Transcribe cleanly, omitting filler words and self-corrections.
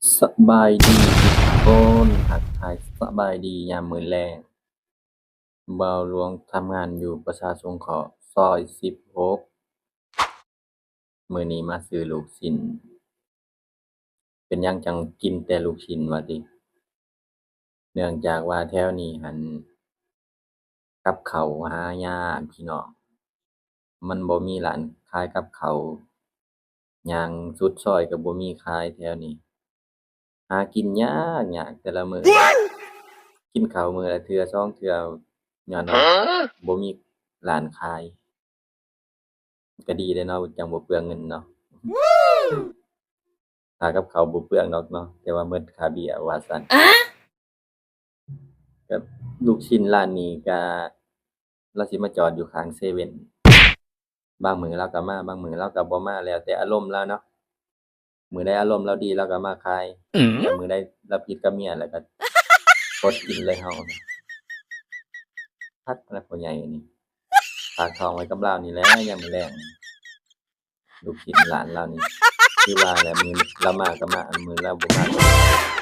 สบายดีทุกคนทักทายสบายดียามมื้อแลงบ่าวหลวงทำงานอยู่ประชาสงเคราะห์ซอย16มื้อนี้มาซื้อลูกชิ้นเป็นหยังจังกินแต่ลูกชิ้นว่าติเนื่องจากว่าแถวนี้หั้นกับข้าวหายากพี่น้องมันบ่มีร้านขายกับข้าวย่างสุดซอยก็บ่มีขายแถวนี้หากินยากยากแต่ละมื้อกินข้าวมื้อละเทื่อสองเทื่อญ้อนว่าบ่มีร้านขาย ก็ดีเดะเนาะจั่งบ่เปลืองเงินเนาะค่ากับข้าวบ่เปลืองดอกเนาะแต่ว่าหมดค่าเบี้ยว่าซั้นก็ลูกชิ้นร้านนี้ก็เลาสิมาจอดอยู่ข้างเซเว่นบางมื้อเลาก็มาบางมื้อเลาก็บ่มาแล้วแต่อารมณ์เลาเนาะมื้อใดอารมณ์เลาดีเลาก็มาขายถ้ามื้อใดเลาผิดกับเมียแล้วก็อดกินเลยเราคักนะพ่อใหญ่นี่ฝากท้องไว้กับเลานี่แหละยามมื้อแลงลูกชิ้นร้านเลานี่คือว่าแหละมื้อเลามาก็มามื้อเลาบ่มาก็บ่มา